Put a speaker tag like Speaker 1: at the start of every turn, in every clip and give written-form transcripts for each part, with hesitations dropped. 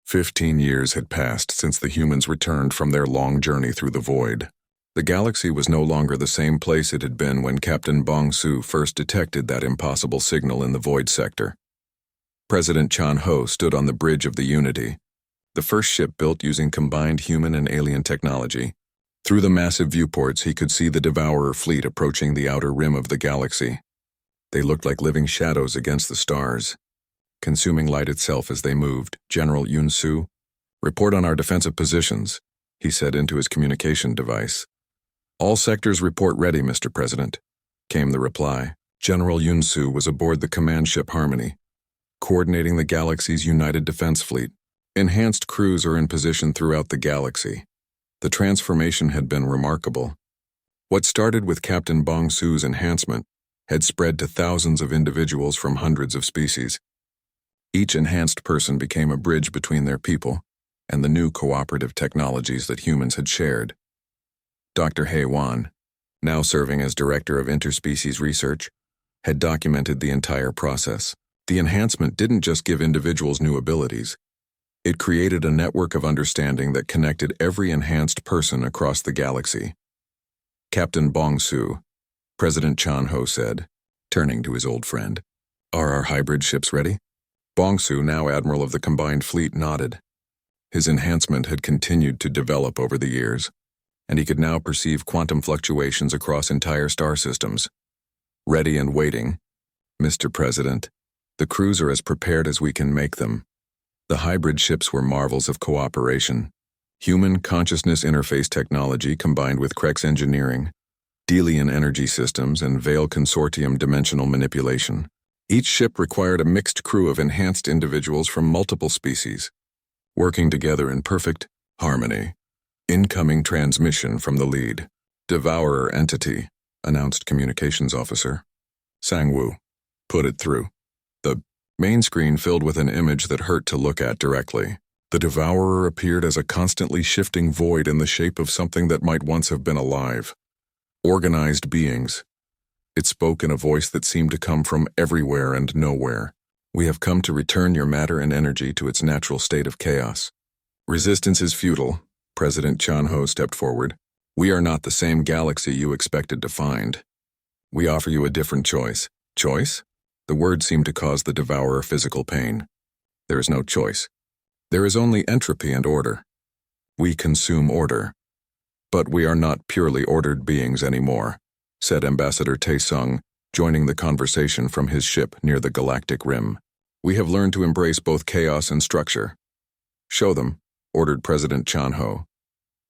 Speaker 1: 15 years had passed since the humans returned from their long journey through the void. The galaxy was no longer the same place it had been when Captain Bong-Su first detected that impossible signal in the void sector. President Chan-Ho stood on the bridge of the Unity, the first ship built using combined human and alien technology. Through the massive viewports, he could see the Devourer fleet approaching the outer rim of the galaxy. They looked like living shadows against the stars, consuming light itself as they moved. General Yun-Su, report on our defensive positions, he said into his communication device. All sectors report ready, Mr. President, came the reply. General Yun-Su was aboard the command ship Harmony, coordinating the galaxy's United Defense Fleet. Enhanced crews are in position throughout the galaxy. The transformation had been remarkable. What started with Captain Bong-Su's enhancement had spread to thousands of individuals from hundreds of species. Each enhanced person became a bridge between their people and the new cooperative technologies that humans had shared. Dr. He Wan, now serving as Director of Interspecies Research, had documented the entire process. The enhancement didn't just give individuals new abilities. It created a network of understanding that connected every enhanced person across the galaxy. Captain Bong-Su, President Chan-Ho said, turning to his old friend. Are our hybrid ships ready? Bong-Su, now Admiral of the Combined Fleet, nodded. His enhancement had continued to develop over the years, and he could now perceive quantum fluctuations across entire star systems. Ready and waiting, Mr. President. The crews are as prepared as we can make them. The hybrid ships were marvels of cooperation. Human consciousness interface technology combined with Krex engineering, Delian energy systems, and Veil Consortium dimensional manipulation. Each ship required a mixed crew of enhanced individuals from multiple species, working together in perfect harmony. Incoming transmission from the lead Devourer entity, announced Communications Officer Sang-Woo. Put it through. The main screen filled with an image that hurt to look at directly. The Devourer appeared as a constantly shifting void in the shape of something that might once have been alive. Organized beings. It spoke in a voice that seemed to come from everywhere and nowhere. We have come to return your matter and energy to its natural state of chaos. Resistance is futile. President Chan-Ho stepped forward. We are not the same galaxy you expected to find. We offer you a different choice. Choice? The word seemed to cause the Devourer physical pain. There is no choice. There is only entropy and order. We consume order. But we are not purely ordered beings anymore, said Ambassador Tae-sung, joining the conversation from his ship near the galactic rim. We have learned to embrace both chaos and structure. Show them, ordered President Chan-Ho.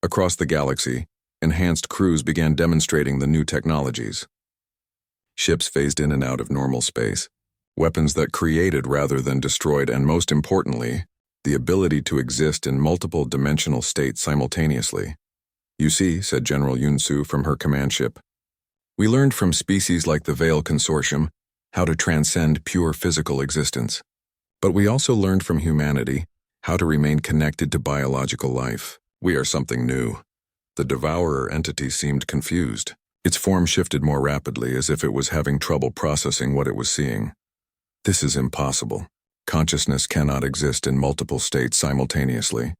Speaker 1: Across the galaxy, enhanced crews began demonstrating the new technologies. Ships phased in and out of normal space, weapons that created rather than destroyed, and most importantly, the ability to exist in multiple dimensional states simultaneously. You see, said General Yun-Su from her command ship, we learned from species like the Veil Consortium how to transcend pure physical existence. But we also learned from humanity how to remain connected to biological life. We are something new. The Devourer entity seemed confused. Its form shifted more rapidly, as if it was having trouble processing what it was seeing. This is impossible. Consciousness cannot exist in multiple states simultaneously.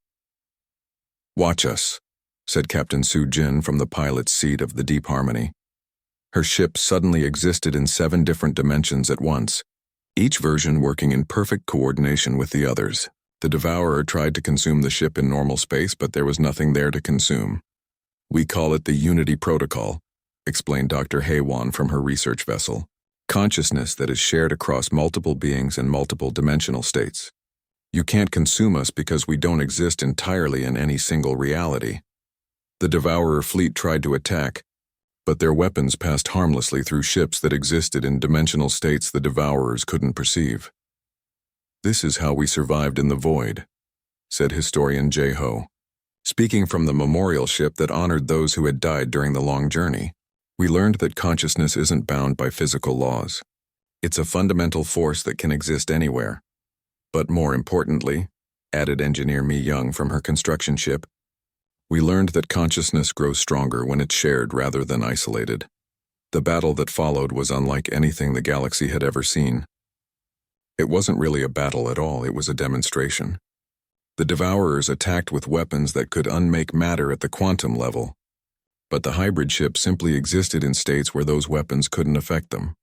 Speaker 1: Watch us, said Captain Su-Jin from the pilot's seat of the Deep Harmony. Her ship suddenly existed in 7 different dimensions at once, each version working in perfect coordination with the others. The Devourer tried to consume the ship in normal space, but there was nothing there to consume. We call it the Unity Protocol, explained Dr. Hae-won from her research vessel. Consciousness that is shared across multiple beings and multiple dimensional states. You can't consume us because we don't exist entirely in any single reality. The Devourer fleet tried to attack, but their weapons passed harmlessly through ships that existed in dimensional states the Devourers couldn't perceive. This is how we survived in the void, said historian Jae-ho, speaking from the memorial ship that honored those who had died during the long journey. We learned that consciousness isn't bound by physical laws. It's a fundamental force that can exist anywhere. But more importantly, added engineer Mi Young from her construction ship, we learned that consciousness grows stronger when it's shared rather than isolated. The battle that followed was unlike anything the galaxy had ever seen. It wasn't really a battle at all, it was a demonstration. The Devourers attacked with weapons that could unmake matter at the quantum level, but the hybrid ship simply existed in states where those weapons couldn't affect them.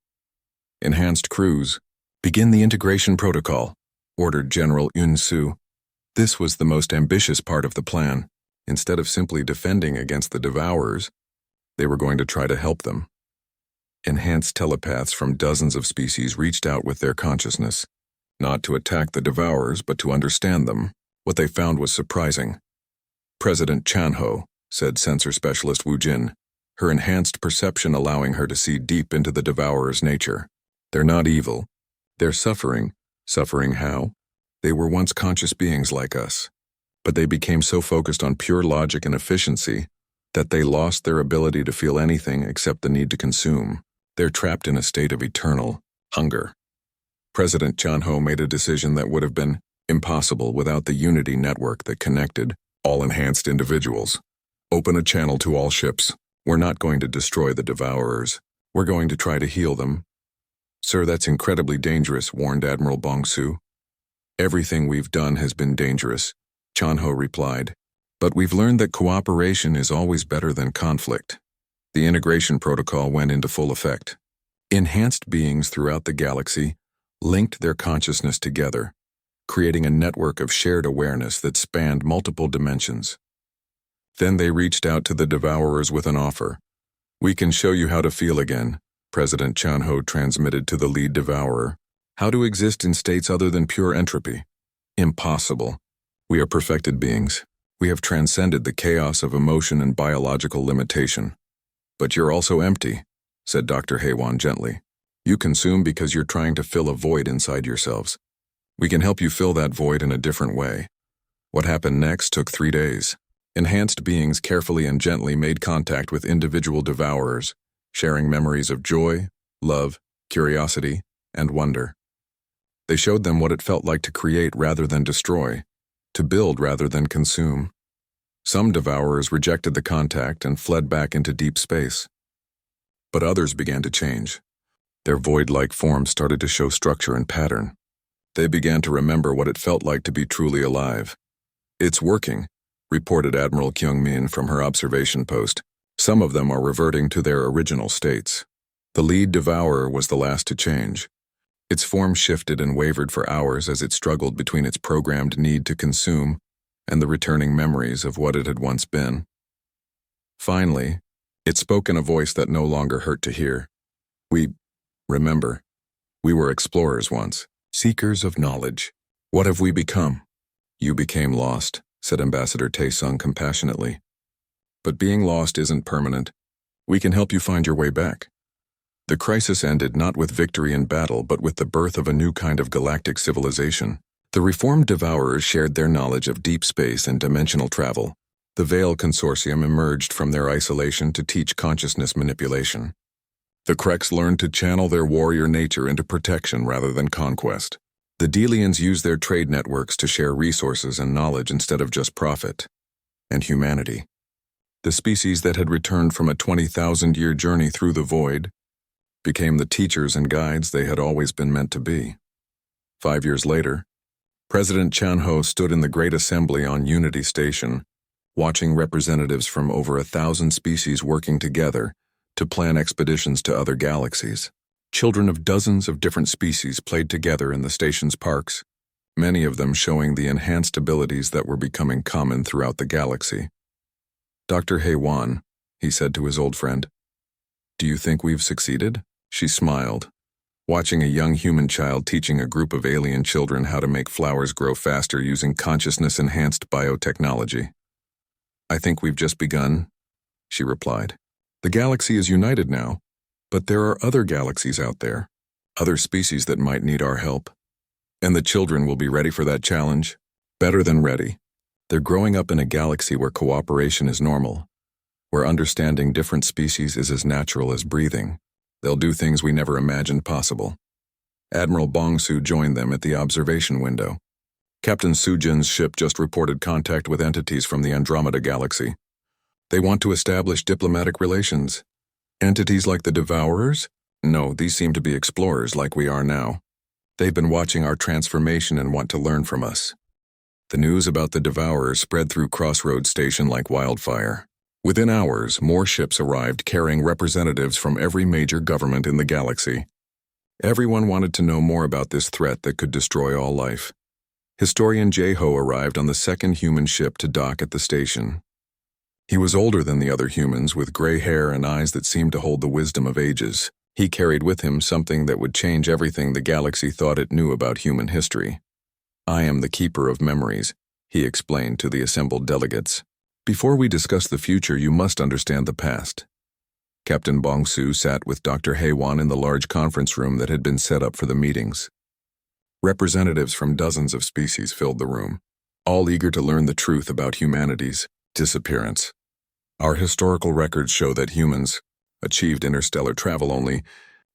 Speaker 1: Enhanced crews. Begin the integration protocol, ordered General Yun Su. This was the most ambitious part of the plan. Instead of simply defending against the Devourers, they were going to try to help them. Enhanced telepaths from dozens of species reached out with their consciousness, not to attack the Devourers but to understand them. What they found was surprising. President Chanho, said sensor specialist Wu Jin, her enhanced perception allowing her to see deep into the Devourer's nature. They're not evil. They're suffering. Suffering how? They were once conscious beings like us, but they became so focused on pure logic and efficiency that they lost their ability to feel anything except the need to consume. They're trapped in a state of eternal hunger. President Chanho made a decision that would have been impossible without the unity network that connected all enhanced individuals. Open a channel to all ships. We're not going to destroy the Devourers. We're going to try to heal them. Sir, that's incredibly dangerous, warned Admiral Bong-Su. Everything we've done has been dangerous, Chanho replied. But we've learned that cooperation is always better than conflict. The integration protocol went into full effect. Enhanced beings throughout the galaxy linked their consciousness together, creating a network of shared awareness that spanned multiple dimensions. Then they reached out to the Devourers with an offer. We can show you how to feel again, President Chanho transmitted to the lead Devourer. How to exist in states other than pure entropy. Impossible. We are perfected beings. We have transcended the chaos of emotion and biological limitation. But you're also empty, said Dr. Haywan gently. You consume because you're trying to fill a void inside yourselves. We can help you fill that void in a different way. What happened next took 3 days. Enhanced beings carefully and gently made contact with individual Devourers, sharing memories of joy, love, curiosity, and wonder. They showed them what it felt like to create rather than destroy, to build rather than consume. Some Devourers rejected the contact and fled back into deep space. But others began to change. Their void-like forms started to show structure and pattern. They began to remember what it felt like to be truly alive. It's working, reported Admiral Kyung-min from her observation post. Some of them are reverting to their original states. The lead Devourer was the last to change. Its form shifted and wavered for hours as it struggled between its programmed need to consume and the returning memories of what it had once been. Finally, it spoke in a voice that no longer hurt to hear. Remember, we were explorers once, seekers of knowledge. What have we become? You became lost, said Ambassador Taesung compassionately. But being lost isn't permanent. We can help you find your way back. The crisis ended not with victory in battle, but with the birth of a new kind of galactic civilization. The reformed Devourers shared their knowledge of deep space and dimensional travel. The Veil Consortium emerged from their isolation to teach consciousness manipulation. The Kreks learned to channel their warrior nature into protection rather than conquest. The Delians used their trade networks to share resources and knowledge instead of just profit and humanity. The species that had returned from a 20,000-year journey through the void became the teachers and guides they had always been meant to be. 5 years later, President Chanho stood in the Great Assembly on Unity Station, watching representatives from over 1,000 species working together to plan expeditions to other galaxies. Children of dozens of different species played together in the station's parks, many of them showing the enhanced abilities that were becoming common throughout the galaxy. Dr. Haywan, he said to his old friend, do you think we've succeeded? She smiled, watching a young human child teaching a group of alien children how to make flowers grow faster using consciousness-enhanced biotechnology. I think we've just begun, she replied. The galaxy is united now, but there are other galaxies out there, other species that might need our help. And the children will be ready for that challenge? Better than ready. They're growing up in a galaxy where cooperation is normal, where understanding different species is as natural as breathing. They'll do things we never imagined possible. Admiral Bong-Su joined them at the observation window. Captain Sujin's ship just reported contact with entities from the Andromeda Galaxy. They want to establish diplomatic relations. Entities like the Devourers? No, these seem to be explorers like we are now. They've been watching our transformation and want to learn from us. The news about the Devourers spread through Crossroads Station like wildfire. Within hours, more ships arrived carrying representatives from every major government in the galaxy. Everyone wanted to know more about this threat that could destroy all life. Historian J-Ho arrived on the second human ship to dock at the station. He was older than the other humans, with gray hair and eyes that seemed to hold the wisdom of ages. He carried with him something that would change everything the galaxy thought it knew about human history. "I am the keeper of memories," he explained to the assembled delegates. "Before we discuss the future, you must understand the past." Captain Bong-Su sat with Dr. Haewon in the large conference room that had been set up for the meetings. Representatives from dozens of species filled the room, all eager to learn the truth about humanity's disappearance. "Our historical records show that humans achieved interstellar travel only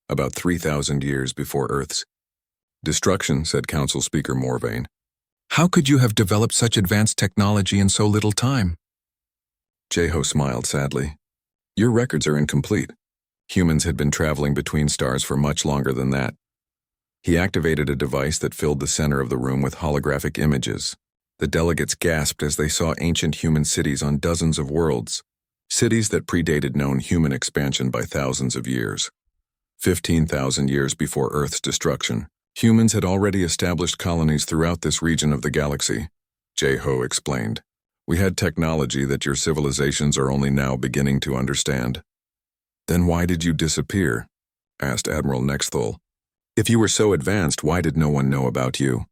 Speaker 1: about 3,000 years before Earth's destruction," said Council Speaker Morvain. "How could you have developed such advanced technology in so little time?" J-Ho smiled sadly. "Your records are incomplete. Humans had been traveling between stars for much longer than that." He activated a device that filled the center of the room with holographic images. The delegates gasped as they saw ancient human cities on dozens of worlds, cities that predated known human expansion by thousands of years. 15,000 years before Earth's destruction, humans had already established colonies throughout this region of the galaxy. J-Ho explained. "We had technology that your civilizations are only now beginning to understand." "Then why did you disappear?" asked Admiral Nexthul. "If you were so advanced, why did no one know about you?"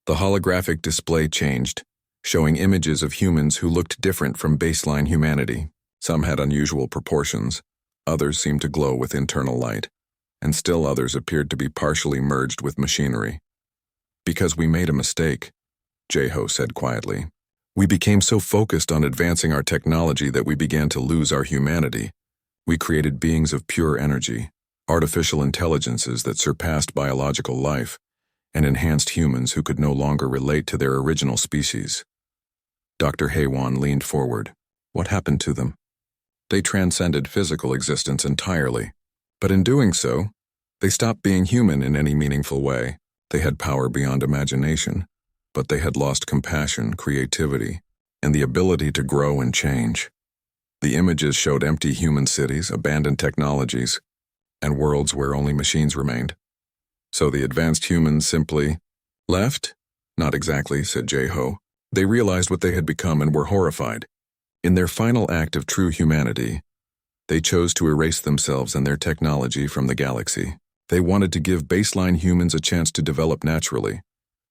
Speaker 1: The holographic display changed, showing images of humans who looked different from baseline humanity. Some had unusual proportions, others seemed to glow with internal light, and still others appeared to be partially merged with machinery. "Because we made a mistake," J-Ho said quietly. "We became so focused on advancing our technology that we began to lose our humanity. We created beings of pure energy, artificial intelligences that surpassed biological life, and enhanced humans who could no longer relate to their original species." Dr. Haewon leaned forward. "What happened to them?" "They transcended physical existence entirely. But in doing so, they stopped being human in any meaningful way. They had power beyond imagination, but they had lost compassion, creativity, and the ability to grow and change." The images showed empty human cities, abandoned technologies, and worlds where only machines remained. "So the advanced humans simply left?" "Not exactly," said J-Ho. "They realized what they had become and were horrified. In their final act of true humanity, they chose to erase themselves and their technology from the galaxy. They wanted to give baseline humans a chance to develop naturally,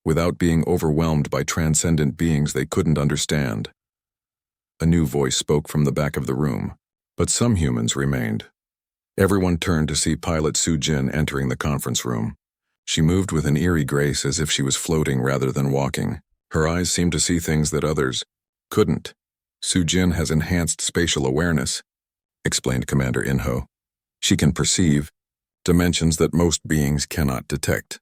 Speaker 1: without being overwhelmed by transcendent beings they couldn't understand." A new voice spoke from the back of the room, but some humans remained. Everyone turned to see Pilot Su-Jin entering the conference room. She moved with an eerie grace as if she was floating rather than walking. Her eyes seemed to see things that others couldn't. "Su-Jin has enhanced spatial awareness," explained Commander In-ho. "She can perceive dimensions that most beings cannot detect.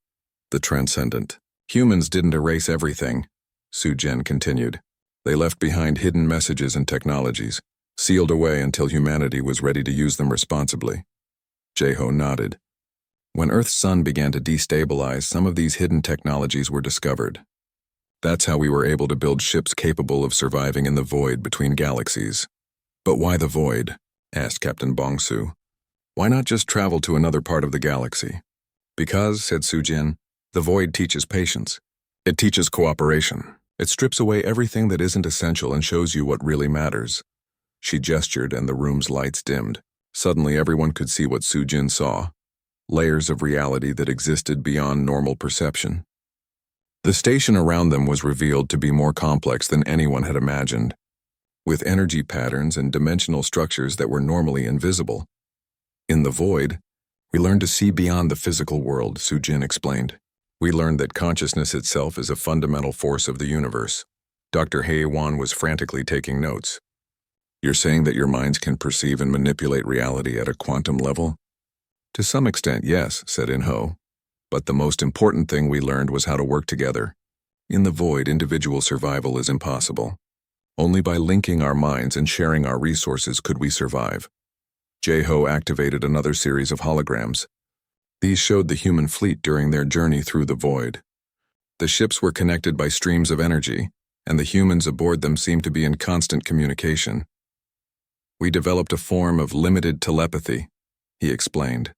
Speaker 1: The transcendent. Humans didn't erase everything," Su-Jin continued. "They left behind hidden messages and technologies, sealed away until humanity was ready to use them responsibly." J-Ho nodded. "When Earth's sun began to destabilize, some of these hidden technologies were discovered. That's how we were able to build ships capable of surviving in the void between galaxies." "But why the void?" asked Captain Bong-Su. "Why not just travel to another part of the galaxy?" "Because," said Su-Jin, "the void teaches patience. It teaches cooperation. It strips away everything that isn't essential and shows you what really matters." She gestured and the room's lights dimmed. Suddenly everyone could see what Su-Jin saw. Layers of reality that existed beyond normal perception. The station around them was revealed to be more complex than anyone had imagined, with energy patterns and dimensional structures that were normally invisible. "In the void, we learned to see beyond the physical world," Su-Jin explained. "We learned that consciousness itself is a fundamental force of the universe." Dr. Haewon was frantically taking notes. "You're saying that your minds can perceive and manipulate reality at a quantum level?" "To some extent, yes," said In-ho. "But the most important thing we learned was how to work together. In the void, individual survival is impossible. Only by linking our minds and sharing our resources could we survive." J-Ho activated another series of holograms. These showed the human fleet during their journey through the void. The ships were connected by streams of energy, and the humans aboard them seemed to be in constant communication. We developed a form of limited telepathy, he explained.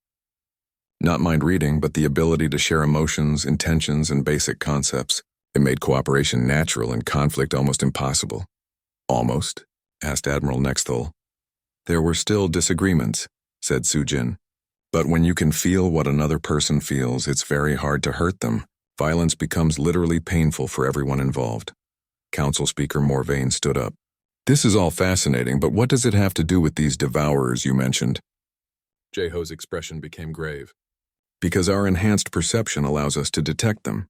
Speaker 1: Not mind reading, but the ability to share emotions, intentions, and basic concepts. It made cooperation natural and conflict almost impossible. Almost? Asked Admiral Nexthal. There were still disagreements, said Sujin. But when you can feel what another person feels, it's very hard to hurt them. Violence becomes literally painful for everyone involved. Council Speaker Morvain stood up. This is all fascinating, but what does it have to do with these devourers you mentioned? Jeho's expression became grave. Because our enhanced perception allows us to detect them.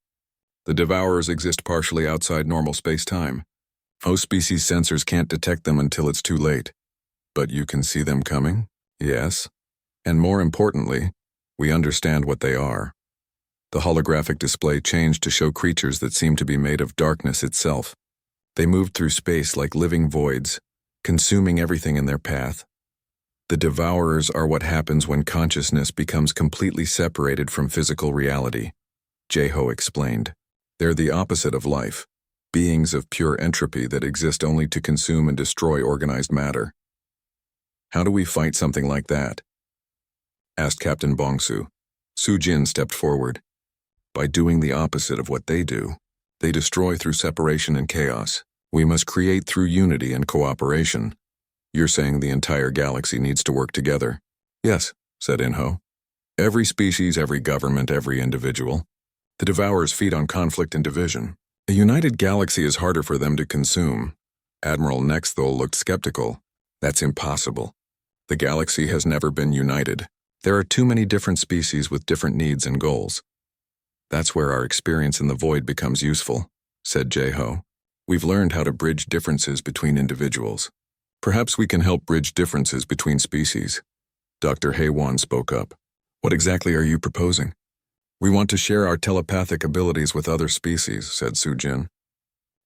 Speaker 1: The devourers exist partially outside normal space-time. Most species' sensors can't detect them until it's too late. But you can see them coming? Yes. And more importantly, we understand what they are. The holographic display changed to show creatures that seemed to be made of darkness itself. They moved through space like living voids, consuming everything in their path. The devourers are what happens when consciousness becomes completely separated from physical reality, Jeho explained. They're the opposite of life, beings of pure entropy that exist only to consume and destroy organized matter. How do we fight something like that? Asked Captain Bongsu. Sujin stepped forward. By doing the opposite of what they do. They destroy through separation and chaos. We must create through unity and cooperation. You're saying the entire galaxy needs to work together? Yes, said Inho. Every species, every government, every individual. The devourers feed on conflict and division. A united galaxy is harder for them to consume. Admiral Nexthal looked skeptical. That's impossible. The galaxy has never been united. There are too many different species with different needs and goals. That's where our experience in the void becomes useful, said Jeho. We've learned how to bridge differences between individuals. Perhaps we can help bridge differences between species. Dr. Haywan spoke up. What exactly are you proposing? We want to share our telepathic abilities with other species, said Sujin.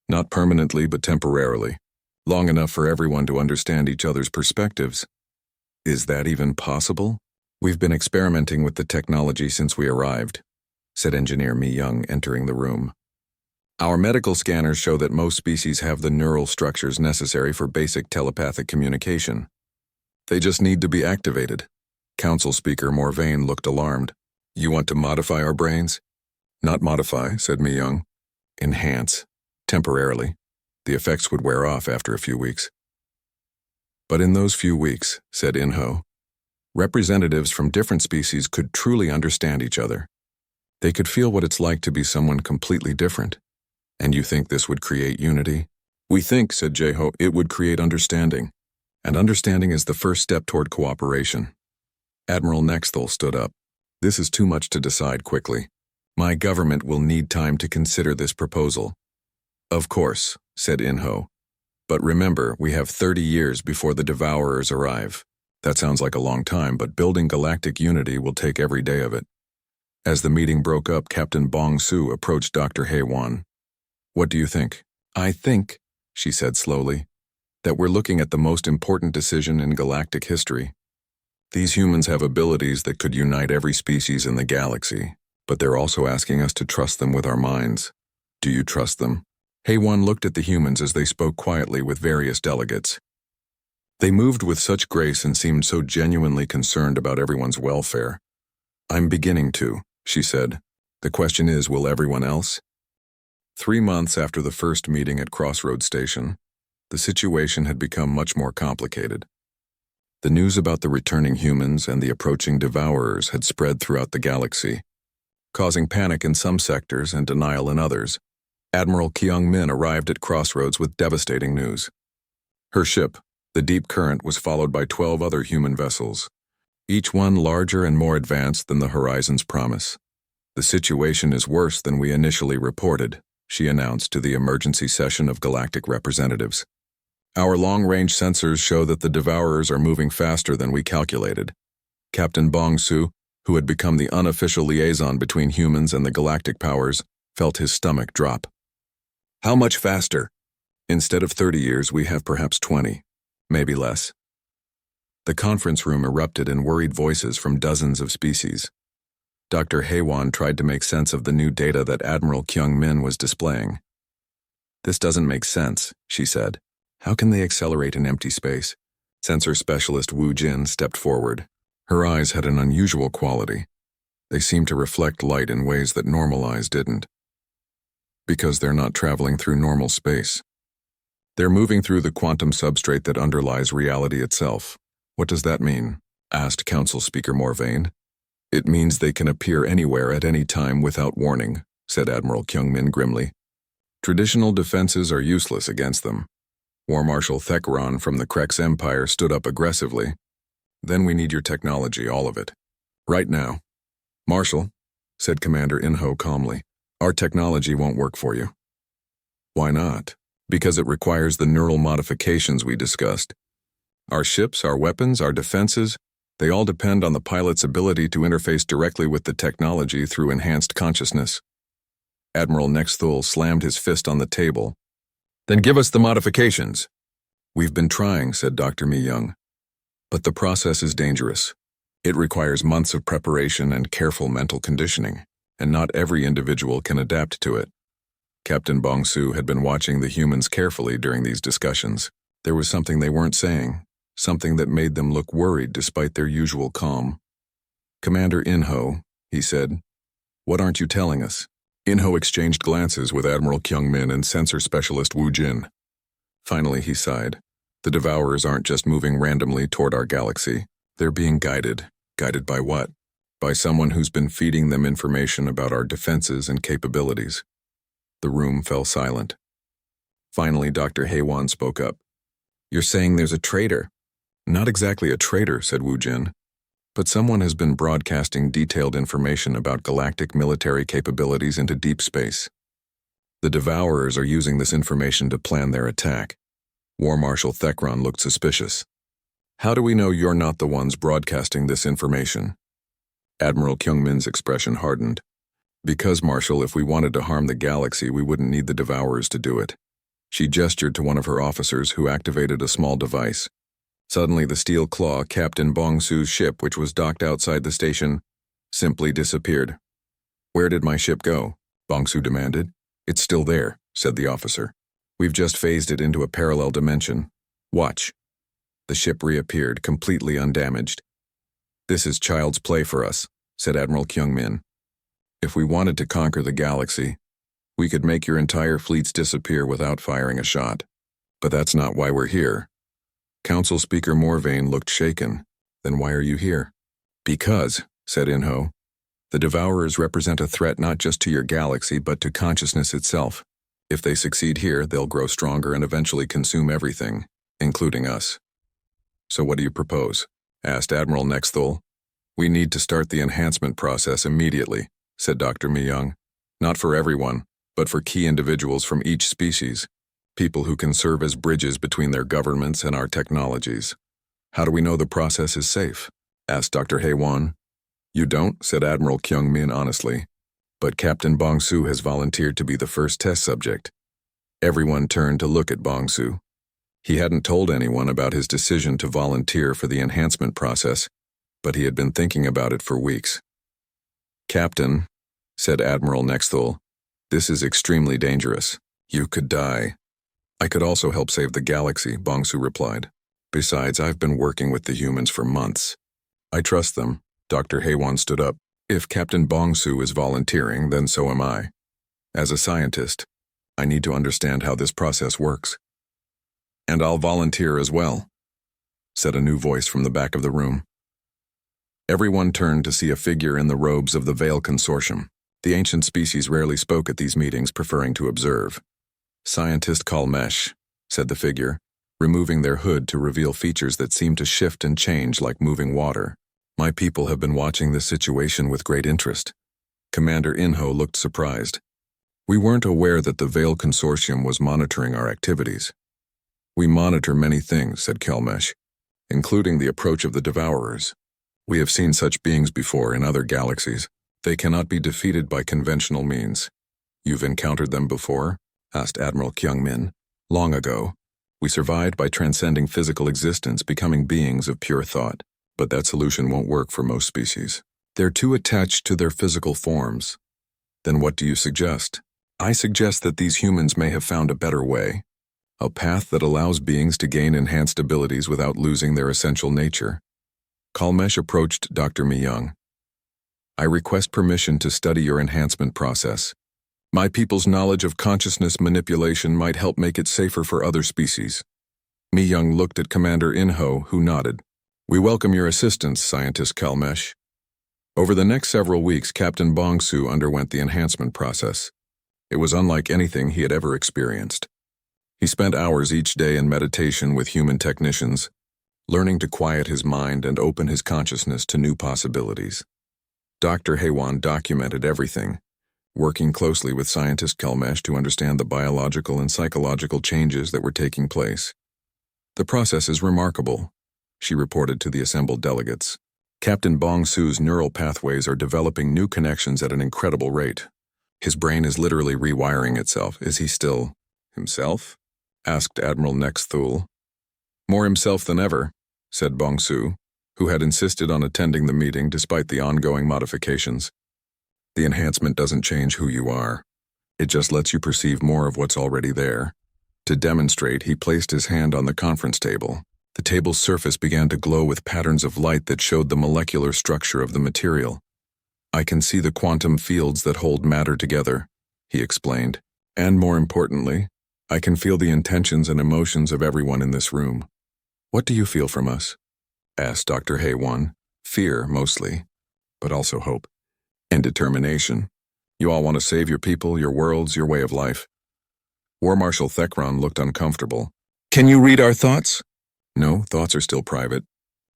Speaker 1: Not permanently, but temporarily. Long enough for everyone to understand each other's perspectives. Is that even possible? We've been experimenting with the technology since we arrived, said Engineer Mi Young, entering the room. Our medical scanners show that most species have the neural structures necessary for basic telepathic communication. They just need to be activated. Council Speaker Morvain looked alarmed. You want to modify our brains? Not modify, said Mi Young. Enhance. Temporarily. The effects would wear off after a few weeks. But in those few weeks, said Inho, representatives from different species could truly understand each other. They could feel what it's like to be someone completely different. And you think this would create unity? We think, said Jeho, it would create understanding. And understanding is the first step toward cooperation. Admiral Nexthal stood up. This is too much to decide quickly. My government will need time to consider this proposal. Of course, said Inho. But remember, we have 30 years before the devourers arrive. That sounds like a long time, but building galactic unity will take every day of it. As the meeting broke up, Captain Bongsu approached Dr. Haywan. What do you think? I think, she said slowly, that we're looking at the most important decision in galactic history. These humans have abilities that could unite every species in the galaxy, but they're also asking us to trust them with our minds. Do you trust them? Haywan looked at the humans as they spoke quietly with various delegates. They moved with such grace and seemed so genuinely concerned about everyone's welfare. I'm beginning to, she said. The question is, will everyone else? 3 months after the first meeting at Crossroads Station, the situation had become much more complicated. The news about the returning humans and the approaching devourers had spread throughout the galaxy, causing panic in some sectors and denial in others. Admiral Kyung Min arrived at Crossroads with devastating news. Her ship, the Deep Current, was followed by 12 other human vessels, each one larger and more advanced than the Horizon's promise. The situation is worse than we initially reported, she announced to the emergency session of galactic representatives. Our long-range sensors show that the devourers are moving faster than we calculated. Captain Bongsu, who had become the unofficial liaison between humans and the galactic powers, felt his stomach drop. How much faster? Instead of 30 years, we have perhaps 20, maybe less. The conference room erupted in worried voices from dozens of species. Dr. Haywan tried to make sense of the new data that Admiral Kyung Min was displaying. This doesn't make sense, she said. How can they accelerate in empty space? Sensor specialist Wu Jin stepped forward. Her eyes had an unusual quality. They seemed to reflect light in ways that normal eyes didn't. Because they're not traveling through normal space. They're moving through the quantum substrate that underlies reality itself. What does that mean? Asked Council Speaker Morvain. It means they can appear anywhere at any time without warning, said Admiral Kyungmin grimly. Traditional defenses are useless against them. War Marshal Thekron from the Krex Empire stood up aggressively. Then we need your technology, all of it. Right now. Marshal, said Commander Inho calmly, our technology won't work for you. Why not? Because it requires the neural modifications we discussed. Our ships, our weapons, our defenses, they all depend on the pilot's ability to interface directly with the technology through enhanced consciousness. Admiral Nexthul slammed his fist on the table. Then give us the modifications. We've been trying, said Dr. Mi Young. But the process is dangerous. It requires months of preparation and careful mental conditioning, and not every individual can adapt to it. Captain Bongsu had been watching the humans carefully during these discussions. There was something they weren't saying, something that made them look worried despite their usual calm. Commander Inho, he said, what aren't you telling us? Inho exchanged glances with Admiral Kyungmin and sensor specialist Wu Jin. Finally, he sighed. The Devourers aren't just moving randomly toward our galaxy. They're being guided. Guided by what? By someone who's been feeding them information about our defenses and capabilities. The room fell silent. Finally, Dr. Heywan spoke up. You're saying there's a traitor? Not exactly a traitor, said Wu Jin. But someone has been broadcasting detailed information about galactic military capabilities into deep space. The Devourers are using this information to plan their attack. War Marshal Thekron looked suspicious. How do we know you're not the ones broadcasting this information? Admiral Kyungmin's expression hardened. Because, Marshal, if we wanted to harm the galaxy, we wouldn't need the Devourers to do it. She gestured to one of her officers who activated a small device. Suddenly, the steel claw Captain Bongsu's ship, which was docked outside the station, simply disappeared. Where did my ship go? Bongsu demanded. It's still there, said the officer. We've just phased it into a parallel dimension. Watch. The ship reappeared, completely undamaged. This is child's play for us, said Admiral Kyungmin. If we wanted to conquer the galaxy, we could make your entire fleets disappear without firing a shot. But that's not why we're here. Council Speaker Morvain looked shaken. Then why are you here? Because, said Inho, the Devourers represent a threat not just to your galaxy but to consciousness itself. If they succeed here, they'll grow stronger and eventually consume everything, including us. So what do you propose? Asked Admiral Nexthul. We need to start the enhancement process immediately, said Dr. Mi Young. Not for everyone, but for key individuals from each species. People who can serve as bridges between their governments and our technologies. How do we know the process is safe? Asked Dr. Heywan. You don't, said Admiral Kyungmin honestly. But Captain Bongsu has volunteered to be the first test subject. Everyone turned to look at Bongsu. He hadn't told anyone about his decision to volunteer for the enhancement process, but he had been thinking about it for weeks. Captain, said Admiral Nexthul, this is extremely dangerous. You could die. I could also help save the galaxy, Bongsu replied. Besides, I've been working with the humans for months. I trust them. Dr. Heywan stood up. If Captain Bongsu is volunteering, then so am I. As a scientist, I need to understand how this process works. And I'll volunteer as well, said a new voice from the back of the room. Everyone turned to see a figure in the robes of the Veil Consortium. The ancient species rarely spoke at these meetings, preferring to observe. Scientist Kalmesh, said the figure, removing their hood to reveal features that seemed to shift and change like moving water. My people have been watching this situation with great interest. Commander Inho looked surprised. We weren't aware that the Veil Consortium was monitoring our activities. We monitor many things, said Kalmesh, including the approach of the Devourers. We have seen such beings before in other galaxies. They cannot be defeated by conventional means. You've encountered them before? Asked Admiral Kyungmin. Long ago. We survived by transcending physical existence, becoming beings of pure thought. But that solution won't work for most species. They're too attached to their physical forms. Then what do you suggest? I suggest that these humans may have found a better way, a path that allows beings to gain enhanced abilities without losing their essential nature. Kalmesh approached Dr. Myung. I request permission to study your enhancement process. My people's knowledge of consciousness manipulation might help make it safer for other species. Myung looked at Commander Inho, who nodded. We welcome your assistance, Scientist Kalmesh. Over the next several weeks, Captain Bongsu underwent the enhancement process. It was unlike anything he had ever experienced. He spent hours each day in meditation with human technicians, learning to quiet his mind and open his consciousness to new possibilities. Dr. Haywan documented everything, working closely with Scientist Kalmesh to understand the biological and psychological changes that were taking place. The process is remarkable, she reported to the assembled delegates. Captain Bongsu's neural pathways are developing new connections at an incredible rate. His brain is literally rewiring itself. Is he still himself? Asked Admiral Nexthul. More himself than ever, said Bongsu, who had insisted on attending the meeting despite the ongoing modifications. The enhancement doesn't change who you are. It just lets you perceive more of what's already there. To demonstrate, he placed his hand on the conference table. The table's surface began to glow with patterns of light that showed the molecular structure of the material. I can see the quantum fields that hold matter together, he explained. And more importantly, I can feel the intentions and emotions of everyone in this room. What do you feel from us? Asked Dr. Haywan. Fear, mostly, but also hope and determination. You all want to save your people, your worlds, your way of life. War Marshal Thekron looked uncomfortable. Can you read our thoughts? No, thoughts are still private,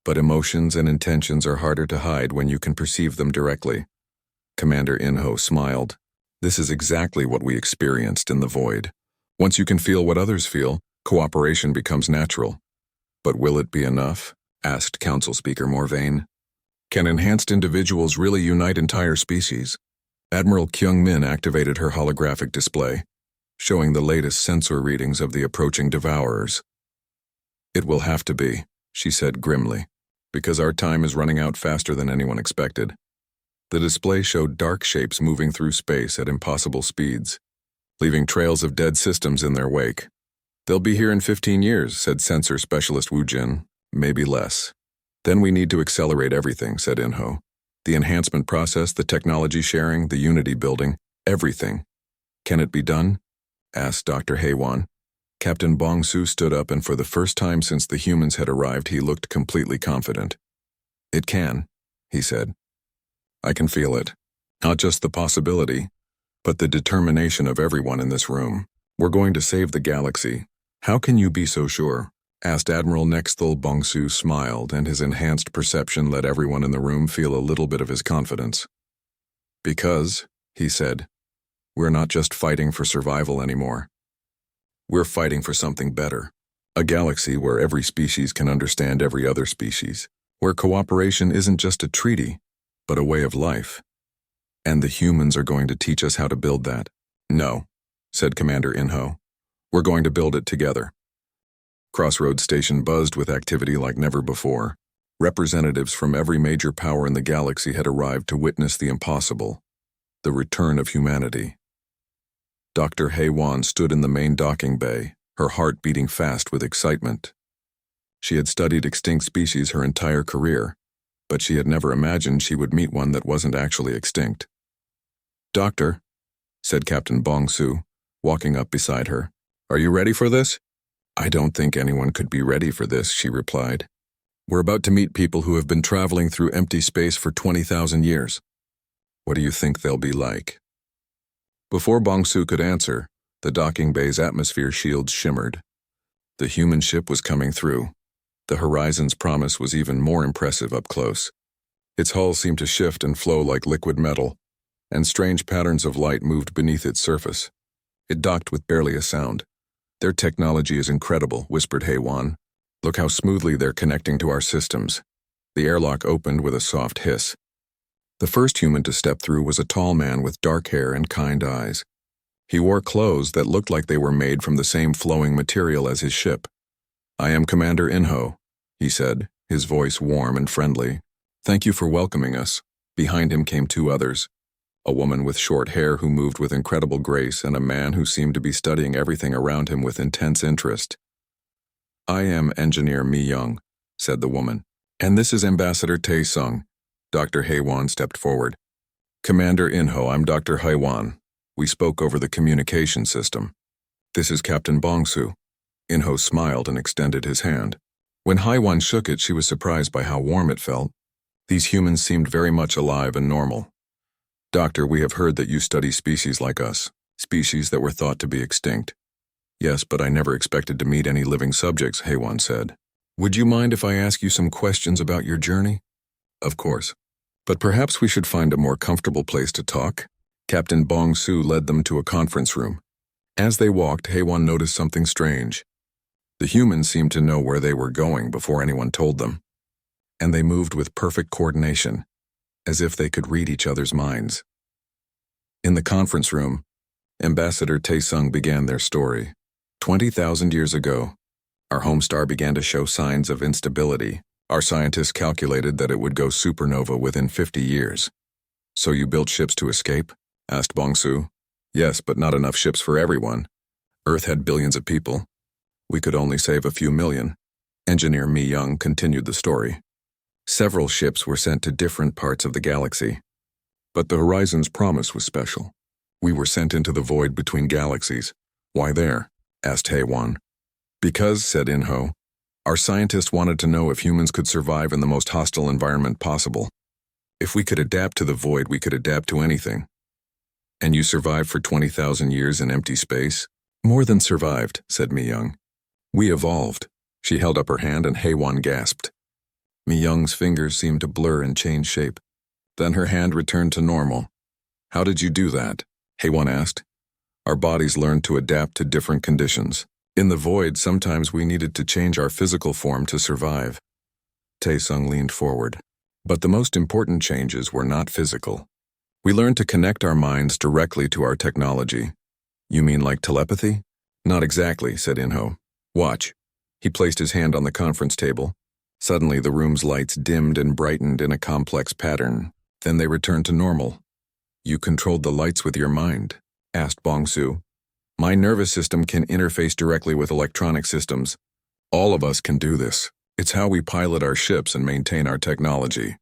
Speaker 1: but emotions and intentions are harder to hide when you can perceive them directly. Commander Inho smiled. This is exactly what we experienced in the void. Once you can feel what others feel, cooperation becomes natural. But will it be enough? Asked Council Speaker Morvain. Can enhanced individuals really unite entire species? Admiral Kyung-min activated her holographic display, showing the latest sensor readings of the approaching devourers. It will have to be, she said grimly, because our time is running out faster than anyone expected. The display showed dark shapes moving through space at impossible speeds, leaving trails of dead systems in their wake. They'll be here in 15 years, said sensor specialist Wu Jin, maybe less. Then we need to accelerate everything, said Inho. The enhancement process, the technology sharing, the unity building, everything. Can it be done? Asked Dr. Haywan. Captain Bongsu stood up, and for the first time since the humans had arrived, he looked completely confident. It can, he said. I can feel it. Not just the possibility, but the determination of everyone in this room. We're going to save the galaxy. How can you be so sure? Asked Admiral Nexthul. Bongsu smiled, and his enhanced perception let everyone in the room feel a little bit of his confidence. Because, he said, we're not just fighting for survival anymore. We're fighting for something better. A galaxy where every species can understand every other species, where cooperation isn't just a treaty, but a way of life. And the humans are going to teach us how to build that. No, said Commander Inho. We're going to build it together. Crossroads Station buzzed with activity like never before. Representatives from every major power in the galaxy had arrived to witness the impossible, the return of humanity. Dr. Haywan stood in the main docking bay, her heart beating fast with excitement. She had studied extinct species her entire career, but she had never imagined she would meet one that wasn't actually extinct. Doctor, said Captain Bongsu, walking up beside her, are you ready for this? I don't think anyone could be ready for this, she replied. We're about to meet people who have been traveling through empty space for 20,000 years. What do you think they'll be like? Before Bongsu could answer, the docking bay's atmosphere shields shimmered. The human ship was coming through. The horizon's promise was even more impressive up close. Its hull seemed to shift and flow like liquid metal, and strange patterns of light moved beneath its surface. It docked with barely a sound. Their technology is incredible, whispered Haywan. Look how smoothly they're connecting to our systems. The airlock opened with a soft hiss. The first human to step through was a tall man with dark hair and kind eyes. He wore clothes that looked like they were made from the same flowing material as his ship. I am Commander Inho, he said, his voice warm and friendly. Thank you for welcoming us. Behind him came two others. a woman with short hair who moved with incredible grace, and a man who seemed to be studying everything around him with intense interest. "I am Engineer Mi Young," said the woman. "And this is Ambassador Tae Sung." Dr. Haewan stepped forward. "Commander Inho, I'm Dr. Haewan. We spoke over the communication system. This is Captain Bongsu." Inho smiled and extended his hand. When Haewan shook it, she was surprised by how warm it felt. These humans seemed very much alive and normal. "Doctor, we have heard that you study species like us, species that were thought to be extinct." "Yes, but I never expected to meet any living subjects," Haewan said. "Would you mind if I ask you some questions about your journey?" "Of course. But perhaps we should find a more comfortable place to talk." Captain Bongsu led them to a conference room. As they walked, Haewan noticed something strange. The humans seemed to know where they were going before anyone told them. And they moved with perfect coordination, as if they could read each other's minds. In the conference room, Ambassador Tae Sung began their story. 20,000 years ago, our home star began to show signs of instability. Our scientists calculated that it would go supernova within 50 years. "So you built ships to escape?" asked Bongsu. "Yes, but not enough ships for everyone. Earth had billions of people. We could only save a few million." Engineer Mi Young continued the story. "Several ships were sent to different parts of the galaxy. But the Horizon's promise was special. We were sent into the void between galaxies." "Why there?" asked Haewan. "Because," said Inho, "our scientists wanted to know if humans could survive in the most hostile environment possible. If we could adapt to the void, we could adapt to anything." "And you survived for 20,000 years in empty space?" "More than survived," said Mi Young. "We evolved." She held up her hand and Haewan gasped. Mi Young's fingers seemed to blur and change shape. Then her hand returned to normal. "How did you do that?" Haewan asked. "Our bodies learned to adapt to different conditions. In the void, sometimes we needed to change our physical form to survive." Tae Sung leaned forward. "But the most important changes were not physical. We learned to connect our minds directly to our technology." "You mean like telepathy?" "Not exactly," said Inho. "Watch." He placed his hand on the conference table. Suddenly, the room's lights dimmed and brightened in a complex pattern. Then they returned to normal. "You controlled the lights with your mind?" asked Bongsu. "My nervous system can interface directly with electronic systems. All of us can do this. It's how we pilot our ships and maintain our technology."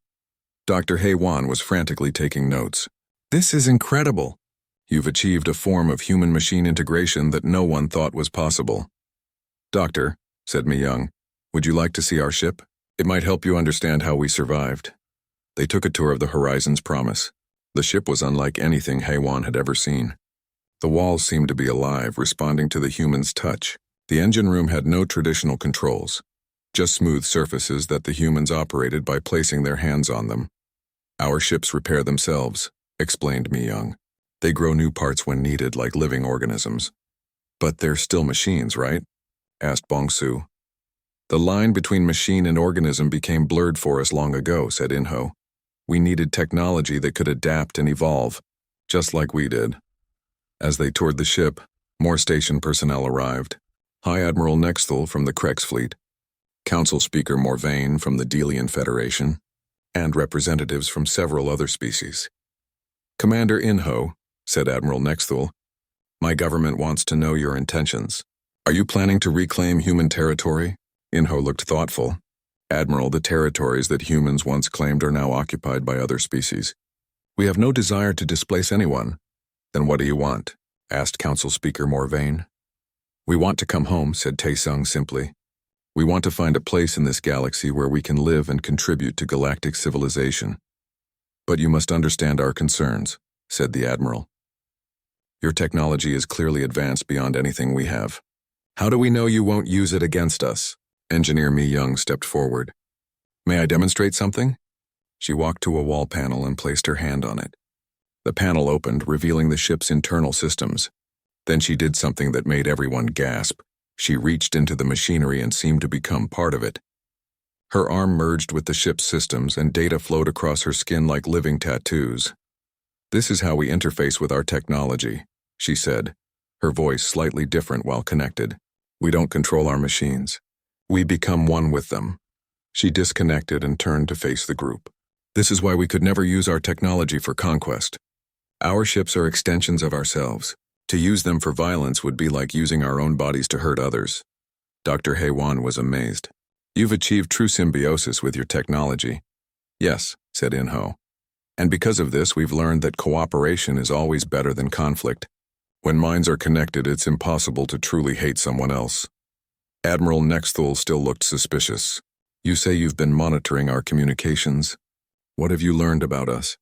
Speaker 1: Dr. Haewan was frantically taking notes. "This is incredible. You've achieved a form of human-machine integration that no one thought was possible." "Doctor," said Mi Young, "would you like to see our ship? It might help you understand how we survived." They took a tour of the Horizon's promise. The ship was unlike anything Haewan had ever seen. The walls seemed to be alive, responding to the human's touch. The engine room had no traditional controls, just smooth surfaces that the humans operated by placing their hands on them. "Our ships repair themselves," explained Mi Young. "They grow new parts when needed, like living organisms." "But they're still machines, right?" asked Bongsu. "The line between machine and organism became blurred for us long ago," said Inho. "We needed technology that could adapt and evolve, just like we did." As they toured the ship, more station personnel arrived. High Admiral Nexthal from the Krex fleet, Council Speaker Morvain from the Delian Federation, and representatives from several other species. "Commander Inho," said Admiral Nexthal, "my government wants to know your intentions. Are you planning to reclaim human territory?" Inho looked thoughtful. "Admiral, the territories that humans once claimed are now occupied by other species. We have no desire to displace anyone." "Then what do you want?" asked Council Speaker Morvain. "We want to come home," said Tae Sung simply. "We want to find a place in this galaxy where we can live and contribute to galactic civilization." "But you must understand our concerns," said the Admiral. "Your technology is clearly advanced beyond anything we have. How do we know you won't use it against us?" Engineer Mi Young stepped forward. "May I demonstrate something?" She walked to a wall panel and placed her hand on it. The panel opened, revealing the ship's internal systems. Then she did something that made everyone gasp. She reached into the machinery and seemed to become part of it. Her arm merged with the ship's systems, and data flowed across her skin like living tattoos. "This is how we interface with our technology," she said, her voice slightly different while connected. "We don't control our machines. We become one with them." She disconnected and turned to face the group. "This is why we could never use our technology for conquest. Our ships are extensions of ourselves. To use them for violence would be like using our own bodies to hurt others. Dr. Heywan was amazed. You've achieved true symbiosis with your technology. Yes, said Inho. And because of this, we've learned that cooperation is always better than conflict. When minds are connected, it's impossible to truly hate someone else. Admiral Nexthul still looked suspicious. You say you've been monitoring our communications. What have you learned about us?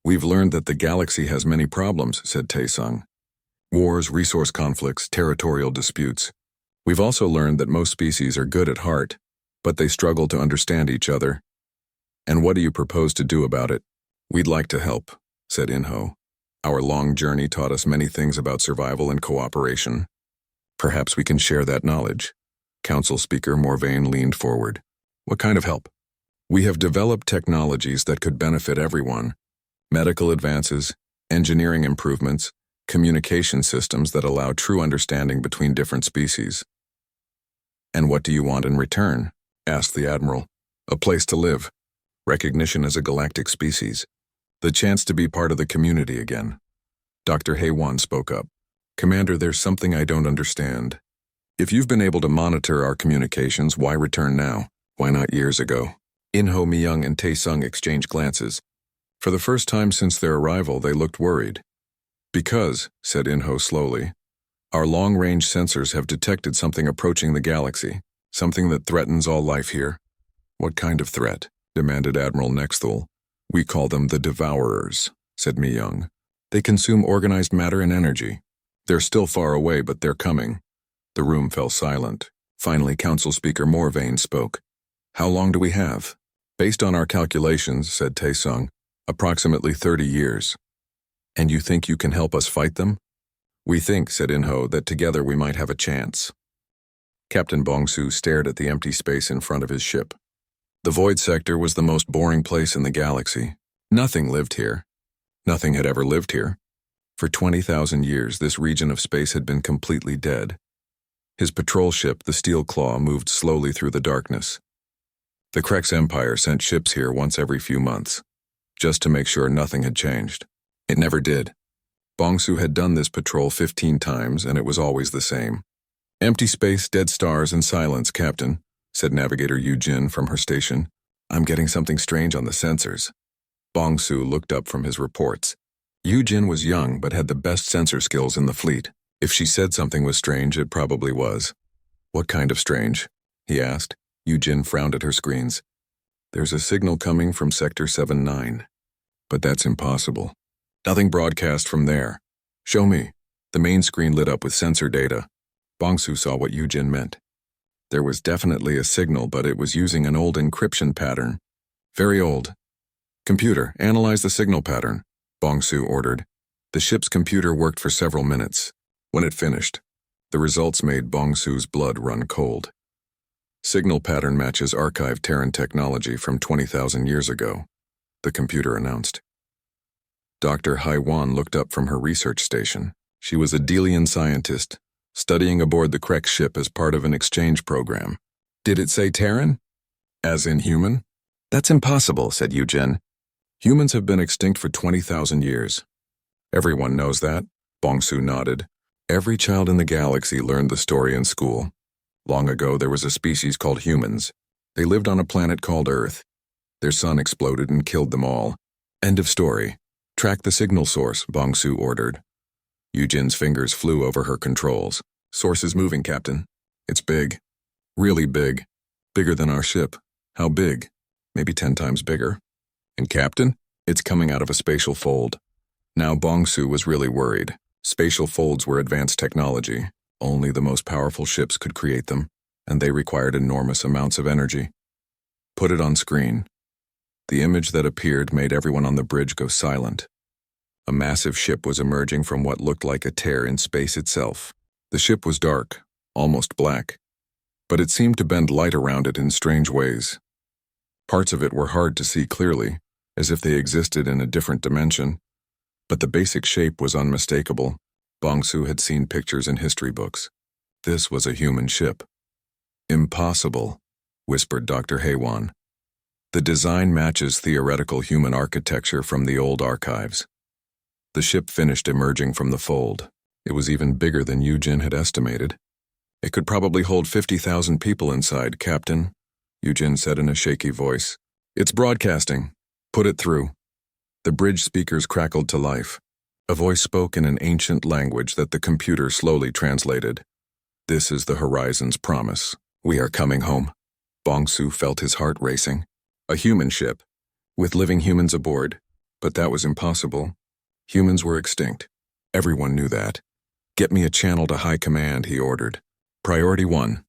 Speaker 1: We've learned that the galaxy has many problems, said Taesung. Wars, resource conflicts, territorial disputes. We've also learned that most species are good at heart, but they struggle to understand each other. And what do you propose to do about it? We'd like to help, said Inho. Our long journey taught us many things about survival and cooperation. Perhaps we can share that knowledge. Council Speaker Morvain leaned forward. What kind of help? We have developed technologies that could benefit everyone. Medical advances, engineering improvements, communication systems that allow true understanding between different species. And what do you want in return? Asked the Admiral. A place to live, recognition as a galactic species, the chance to be part of the community again. Dr. Heywan spoke up. Commander, there's something I don't understand. If you've been able to monitor our communications, why return now? Why not years ago? Inho, Myung, and Taesung exchanged glances. For the first time since their arrival, they looked worried. Because, said Inho slowly, our long-range sensors have detected something approaching the galaxy, something that threatens all life here. What kind of threat? Demanded Admiral Nexthul. We call them the Devourers, said Myung. They consume organized matter and energy. They're still far away, but they're coming. The room fell silent. Finally, Council Speaker Morvain spoke. How long do we have? Based on our calculations, said Taesung, approximately 30 years. And you think you can help us fight them? We think, said Inho, that together we might have a chance. Captain Bongsu stared at the empty space in front of his ship. The void sector was the most boring place in the galaxy. Nothing lived here. Nothing had ever lived here. For 20,000 years, this region of space had been completely dead. His patrol ship, the Steel Claw, moved slowly through the darkness. The Krex Empire sent ships here once every few months, just to make sure nothing had changed. It never did. Bongsu had done this patrol 15 times, and it was always the same. Empty space, dead stars, and silence, Captain, said Navigator Yu-Jin from her station. I'm getting something strange on the sensors. Bongsu looked up from his reports. Yu-Jin was young, but had the best sensor skills in the fleet. If she said something was strange, it probably was. What kind of strange? He asked. Yu-Jin frowned at her screens. There's a signal coming from Sector 7-9. But that's impossible. Nothing broadcast from there. Show me. The main screen lit up with sensor data. Bongsu saw what Yu-Jin meant. There was definitely a signal, but it was using an old encryption pattern. Very old. Computer, analyze the signal pattern, Bongsu ordered. The ship's computer worked for several minutes. When it finished, the results made Bongsu's blood run cold. Signal pattern matches archived Terran technology from 20,000 years ago, the computer announced. Dr. Haiwan looked up from her research station. She was a Delian scientist, studying aboard the Krex ship as part of an exchange program. Did it say Terran? As in human? That's impossible, said Yu-Jin. Humans have been extinct for 20,000 years. Everyone knows that, Bongsu nodded. Every child in the galaxy learned the story in school. Long ago, there was a species called humans. They lived on a planet called Earth. Their sun exploded and killed them all. End of story. Track the signal source, Bongsu ordered. Yu-Jin's fingers flew over her controls. Source is moving, Captain. It's big. Really big. Bigger than our ship. How big? Maybe 10 times bigger. And Captain? It's coming out of a spatial fold. Now Bongsu was really worried. Spatial folds were advanced technology. Only the most powerful ships could create them, and they required enormous amounts of energy. Put it on screen. The image that appeared made everyone on the bridge go silent. A massive ship was emerging from what looked like a tear in space itself. The ship was dark, almost black, but it seemed to bend light around it in strange ways. Parts of it were hard to see clearly, as if they existed in a different dimension, but the basic shape was unmistakable. Bongsu had seen pictures in history books. This was a human ship. Impossible, whispered Dr. Heywan. The design matches theoretical human architecture from the old archives. The ship finished emerging from the fold. It was even bigger than Eugene had estimated. It could probably hold 50,000 people inside, Captain, Eugene said in a shaky voice. It's broadcasting. Put it through. The bridge speakers crackled to life. A voice spoke in an ancient language that the computer slowly translated. This is the Horizon's promise. We are coming home. Bong-Su felt his heart racing. A human ship, with living humans aboard. But that was impossible. Humans were extinct. Everyone knew that. Get me a channel to High Command, he ordered. Priority 1.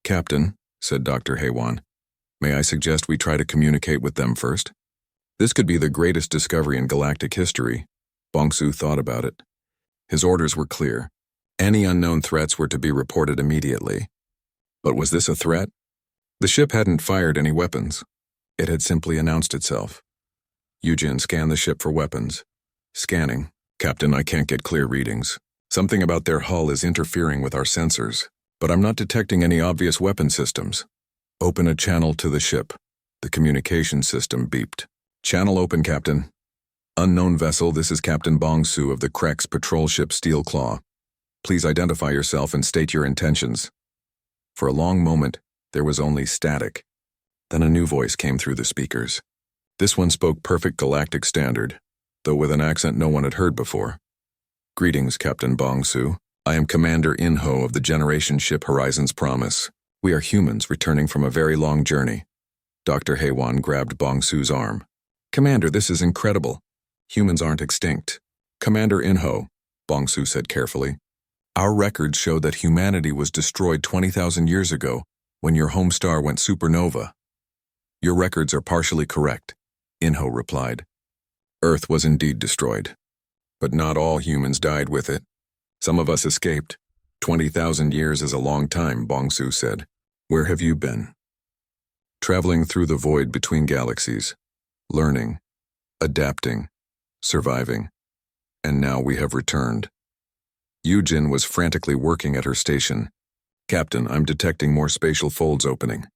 Speaker 1: Captain, said Dr. Haywan, may I suggest we try to communicate with them first? This could be the greatest discovery in galactic history. Bong-Su thought about it. His orders were clear. Any unknown threats were to be reported immediately. But was this a threat? The ship hadn't fired any weapons. It had simply announced itself. Eugene scanned the ship for weapons. Scanning. Captain, I can't get clear readings. Something about their hull is interfering with our sensors, but I'm not detecting any obvious weapon systems. Open a channel to the ship. The communication system beeped. Channel open, Captain. Unknown vessel, this is Captain Bong-Su of the Krex patrol ship Steel Claw. Please identify yourself and state your intentions. For a long moment, there was only static. Then a new voice came through the speakers. This one spoke perfect galactic standard, though with an accent no one had heard before. Greetings, Captain Bong-Su. I am Commander In-Ho of the Generation ship Horizon's Promise. We are humans returning from a very long journey. Dr. Haywan grabbed Bong-Su's arm. Commander, this is incredible. Humans aren't extinct. Commander In-Ho, Bong-Su said carefully. Our records show that humanity was destroyed 20,000 years ago when your home star went supernova. Your records are partially correct, In-Ho replied. Earth was indeed destroyed. But not all humans died with it. Some of us escaped. 20,000 years is a long time, Bong-Su said. Where have you been? Traveling through the void between galaxies. Learning. Adapting. Surviving. And now we have returned. Eugene was frantically working at her station. Captain, I'm detecting more spatial folds opening.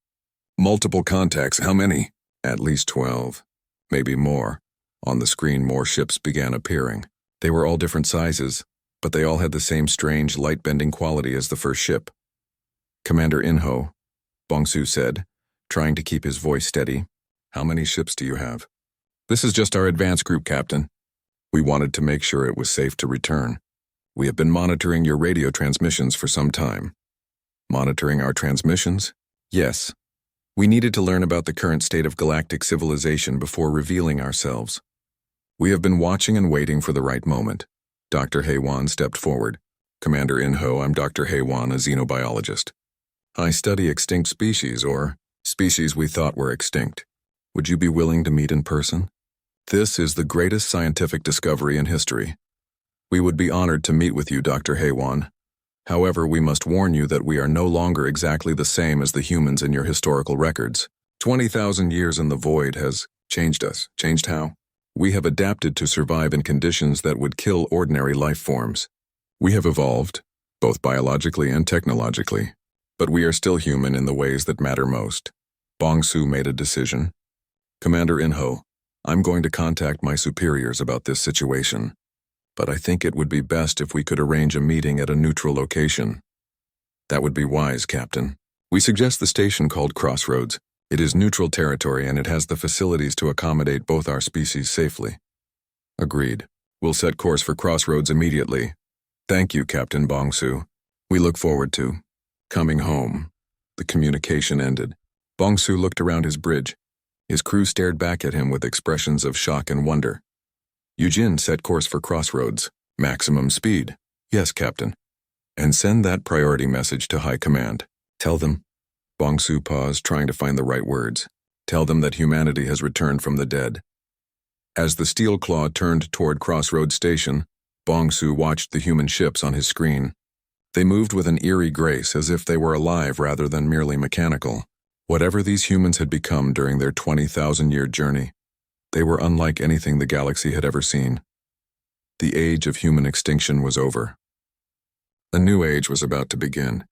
Speaker 1: Multiple contacts, how many? At least 12. Maybe more. On the screen, more ships began appearing. They were all different sizes, but they all had the same strange light-bending quality as the first ship. Commander In-Ho, Bong-Su said, trying to keep his voice steady. How many ships do you have? This is just our advance group, Captain. We wanted to make sure it was safe to return. We have been monitoring your radio transmissions for some time. Monitoring our transmissions? Yes. We needed to learn about the current state of galactic civilization before revealing ourselves. We have been watching and waiting for the right moment. Dr. Haywan stepped forward. Commander In-Ho, I'm Dr. Haywan, a xenobiologist. I study extinct species, or species we thought were extinct. Would you be willing to meet in person? This is the greatest scientific discovery in history. We would be honored to meet with you, Dr. Haywan. However, we must warn you that we are no longer exactly the same as the humans in your historical records. 20,000 years in the void has changed us. Changed how? We have adapted to survive in conditions that would kill ordinary life forms. We have evolved, both biologically and technologically, but we are still human in the ways that matter most. Bong-Su made a decision. Commander In-Ho, I'm going to contact my superiors about this situation, but I think it would be best if we could arrange a meeting at a neutral location. That would be wise, Captain. We suggest the station called Crossroads. It is neutral territory and it has the facilities to accommodate both our species safely. Agreed. We'll set course for Crossroads immediately. Thank you, Captain Bong-Su. We look forward to coming home. The communication ended. Bong-Su looked around his bridge. His crew stared back at him with expressions of shock and wonder. Eugene set course for Crossroads. Maximum speed. Yes, Captain. And send that priority message to High Command. Tell them. Bong-Su paused, trying to find the right words. Tell them that humanity has returned from the dead. As the Steel Claw turned toward Crossroads Station, Bong-Su watched the human ships on his screen. They moved with an eerie grace, as if they were alive rather than merely mechanical. Whatever these humans had become during their 20,000-year journey, they were unlike anything the galaxy had ever seen. The age of human extinction was over. A new age was about to begin.